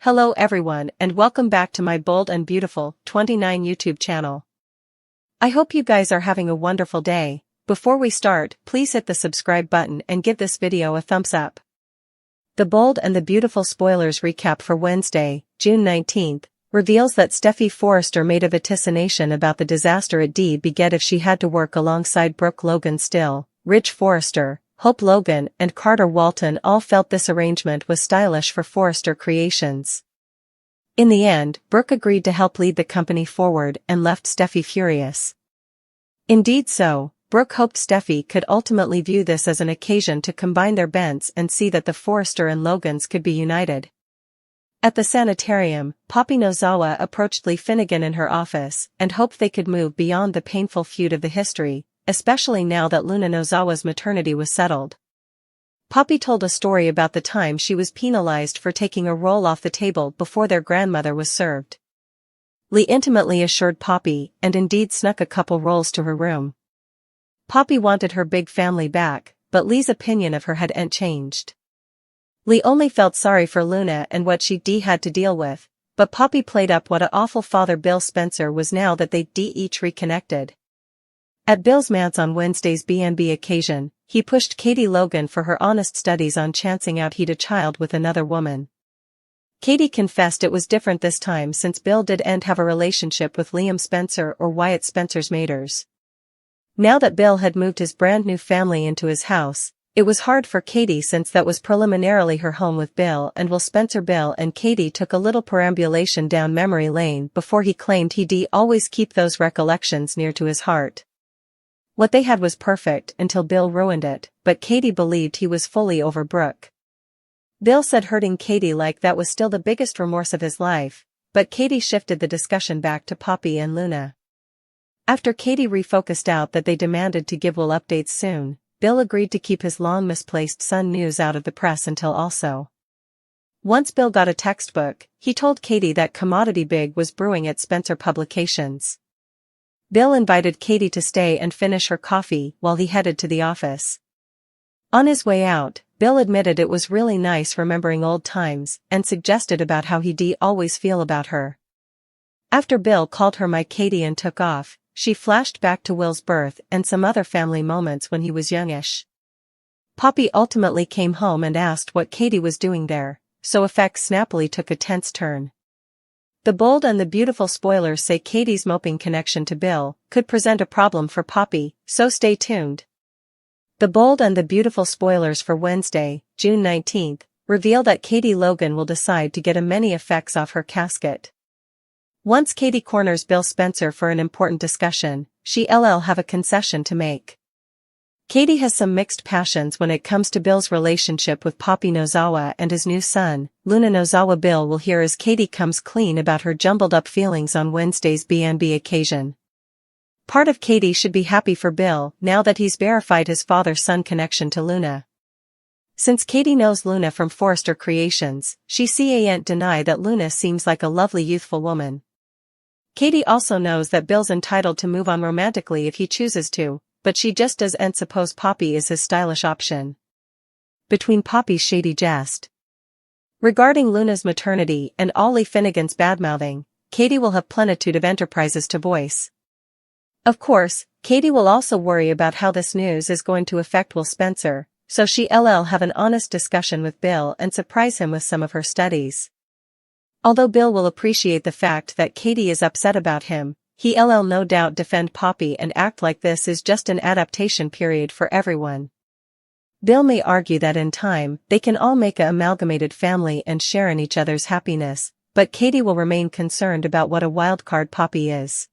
Hello everyone and welcome back to my Bold and Beautiful 29 YouTube channel. I hope you guys are having a wonderful day. Before we start, please hit the subscribe button and give this video a thumbs up. The Bold and the Beautiful spoilers recap for Wednesday, June 19th, reveals that Forrester made a vaticination about the disaster it'd beget if she had to work alongside Brooke Logan still. Ridge Forrester, Hope Logan and Carter Walton all felt this arrangement was stylish for Forrester Creations. In the end, Brooke agreed to help lead the company forward and left Steffi furious. Indeed so, Brooke hoped Steffi could ultimately view this as an occasion to combine their bents and see that the Forrester and Logans could be united. At the sanitarium, Poppy Nozawa approached Lee Finnegan in her office and hoped they could move beyond the painful feud of the history, especially now that Luna Nozawa's maternity was settled. Poppy told a story about the time she was penalized for taking a roll off the table before their grandmother was served. Lee intimately assured Poppy and indeed snuck a couple rolls to her room. Poppy wanted her big family back, but Lee's opinion of her hadn't changed. Lee only felt sorry for Luna and what she'd had to deal with, but Poppy played up what a awful father Bill Spencer was now that they'd each reconnected. At Bill's manse on Wednesday's B&B occasion, he pushed Katie Logan for her honest studies on chancing out he'd a child with another woman. Katie confessed it was different this time since Bill didn't have a relationship with Liam Spencer or Wyatt Spencer's maters. Now that Bill had moved his brand new family into his house, it was hard for Katie since that was preliminarily her home with Bill and Will Spencer. Bill and Katie took a little perambulation down memory lane before he claimed he'd always keep those recollections near to his heart. What they had was perfect until Bill ruined it, but Katie believed he was fully over Brooke. Bill said hurting Katie like that was still the biggest remorse of his life, but Katie shifted the discussion back to Poppy and Luna. After Katie refocused out that they demanded to give Will updates soon, Bill agreed to keep his long misplaced son news out of the press until also. Once Bill got a textbook, he told Katie that commodity big was brewing at Spencer Publications. Bill invited Katie to stay and finish her coffee while he headed to the office. On his way out, Bill admitted it was really nice remembering old times and suggested about how he'd always feel about her. After Bill called her my Katie and took off, she flashed back to Will's birth and some other family moments when he was youngish. Poppy ultimately came home and asked what Katie was doing there, so effects snappily took a tense turn. The Bold and the Beautiful spoilers say Katie's moping connection to Bill could present a problem for Poppy, so stay tuned. The Bold and the Beautiful spoilers for Wednesday, June 19th, reveal that Katie Logan will decide to get a many effects off her casket. Once Katie corners Bill Spencer for an important discussion, she'll have a concession to make. Katie has some mixed passions when it comes to Bill's relationship with Poppy Nozawa and his new son, Luna Nozawa. Bill will hear as Katie comes clean about her jumbled up feelings on Wednesday's B&B occasion. Part of Katie should be happy for Bill now that he's verified his father-son connection to Luna. Since Katie knows Luna from Forrester Creations, she can't deny that Luna seems like a lovely youthful woman. Katie also knows that Bill's entitled to move on romantically if he chooses to, but she just doesn't suppose Poppy is his stylish option. Between Poppy's shady jest regarding Luna's maternity and Ollie Finnegan's badmouthing, Katie will have plenitude of enterprises to voice. Of course, Katie will also worry about how this news is going to affect Will Spencer, so she'll have an honest discussion with Bill and surprise him with some of her studies. Although Bill will appreciate the fact that Katie is upset about him, he'll no doubt defend Poppy and act like this is just an adaptation period for everyone. Bill may argue that in time, they can all make an amalgamated family and share in each other's happiness, but Katie will remain concerned about what a wildcard Poppy is.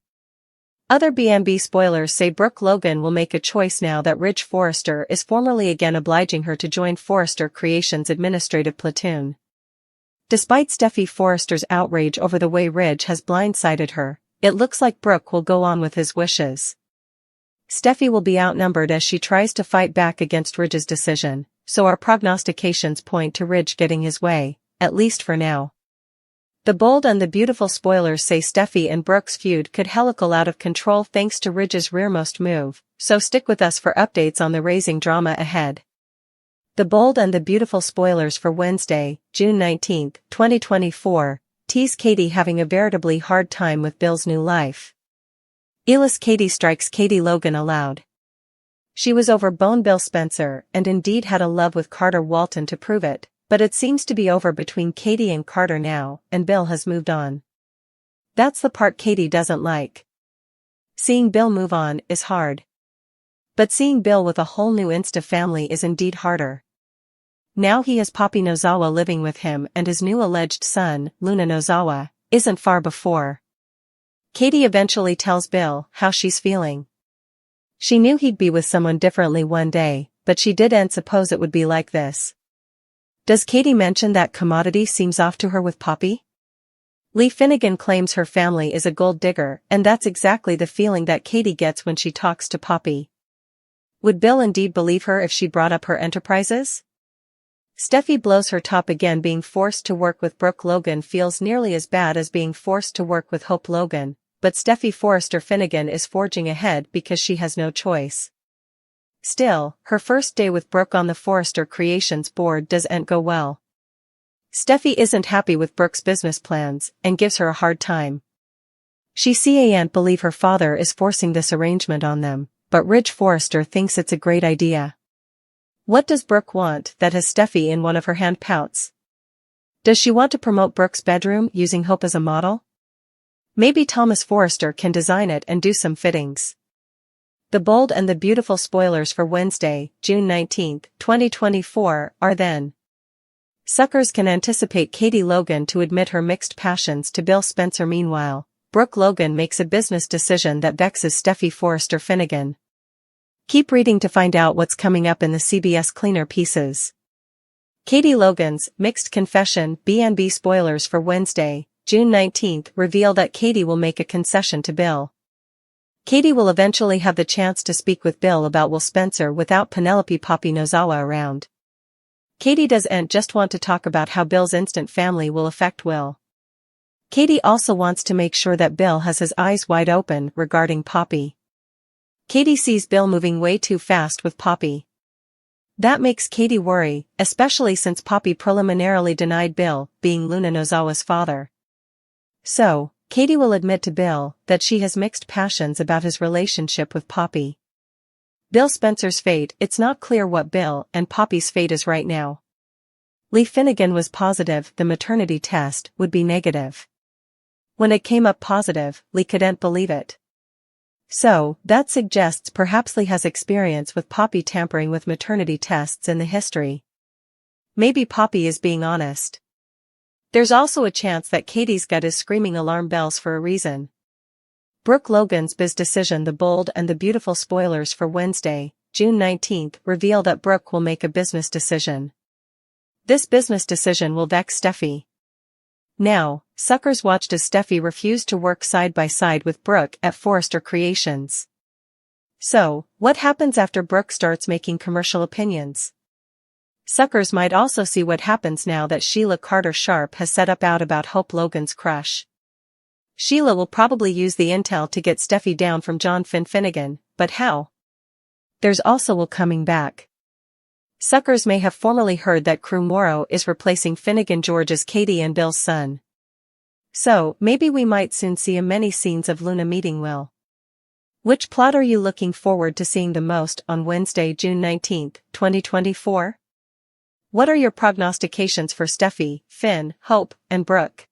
Other B&B spoilers say Brooke Logan will make a choice now that Ridge Forrester is formally again obliging her to join Forrester Creations' administrative platoon. Despite Forrester's outrage over the way Ridge has blindsided her, it looks like Brooke will go on with his wishes. Steffi will be outnumbered as she tries to fight back against Ridge's decision, so our prognostications point to Ridge getting his way, at least for now. The Bold and the Beautiful spoilers say Steffi and Brooke's feud could helical out of control thanks to Ridge's rearmost move, so stick with us for updates on the raising drama ahead. The Bold and the Beautiful spoilers for Wednesday, June 19, 2024, tease Katie having a veritably hard time with Bill's new life. Ellis Katie strikes Katie Logan aloud. She was over Bone Bill Spencer and indeed had a love with Carter Walton to prove it, but it seems to be over between Katie and Carter now, and Bill has moved on. That's the part Katie doesn't like. Seeing Bill move on is hard. But seeing Bill with a whole new Insta family is indeed harder. Now he has Poppy Nozawa living with him and his new alleged son, Luna Nozawa, isn't far before. Katie eventually tells Bill how she's feeling. She knew he'd be with someone differently one day, but she didn't suppose it would be like this. Does Katie mention that commodity seems off to her with Poppy? Lee Finnegan claims her family is a gold digger, and that's exactly the feeling that Katie gets when she talks to Poppy. Would Bill indeed believe her if she brought up her enterprises? Steffi blows her top again. Being forced to work with Brooke Logan feels nearly as bad as being forced to work with Hope Logan, but Steffi Forrester Finnegan is forging ahead because she has no choice. Still, her first day with Brooke on the Forrester Creations board doesn't go well. Steffi isn't happy with Brooke's business plans and gives her a hard time. She can't believe her father is forcing this arrangement on them, but Ridge Forrester thinks it's a great idea. What does Brooke want that has Steffi in one of her hand pouts? Does she want to promote Brooke's bedroom using Hope as a model? Maybe Thomas Forrester can design it and do some fittings. The Bold and the Beautiful spoilers for Wednesday, June 19, 2024, are then. Suckers can anticipate Katie Logan to admit her mixed passions to Bill Spencer. Meanwhile, Brooke Logan makes a business decision that vexes Steffi Forrester Finnegan. Keep reading to find out what's coming up in the CBS Cleaner pieces. Katie Logan's mixed confession. B&B spoilers for Wednesday, June 19, reveal that Katie will make a concession to Bill. Katie will eventually have the chance to speak with Bill about Will Spencer without Penelope Poppy Nozawa around. Katie doesn't just want to talk about how Bill's instant family will affect Will. Katie also wants to make sure that Bill has his eyes wide open regarding Poppy. Katie sees Bill moving way too fast with Poppy. That makes Katie worry, especially since Poppy preliminarily denied Bill being Luna Nozawa's father. So, Katie will admit to Bill that she has mixed passions about his relationship with Poppy. Bill Spencer's fate. It's not clear what Bill and Poppy's fate is right now. Lee Finnegan was positive the maternity test would be negative. When it came up positive, Lee couldn't believe it. So, that suggests perhaps Lee has experience with Poppy tampering with maternity tests in the history. Maybe Poppy is being honest. There's also a chance that Katie's gut is screaming alarm bells for a reason. Brooke Logan's biz decision. The Bold and the Beautiful spoilers for Wednesday, June 19, reveal that Brooke will make a business decision. This business decision will vex Steffi. Now, suckers watched as Steffi refused to work side by side with Brooke at Forrester Creations. So, what happens after Brooke starts making commercial opinions? Suckers might also see what happens now that Sheila Carter Sharp has set up out about Hope Logan's crush. Sheila will probably use the intel to get Steffi down from John Finnegan, but how? There's also Will coming back. Suckers may have formerly heard that Crew Morrow is replacing Finnegan George as Katie and Bill's son. So, maybe we might soon see many scenes of Luna meeting Will. Which plot are you looking forward to seeing the most on Wednesday, June 19, 2024? What are your prognostications for Steffi, Finn, Hope, and Brooke?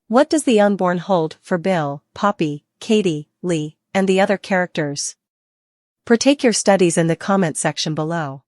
What does the unborn hold for Bill, Poppy, Katie, Lee, and the other characters? Partake your studies in the comment section below.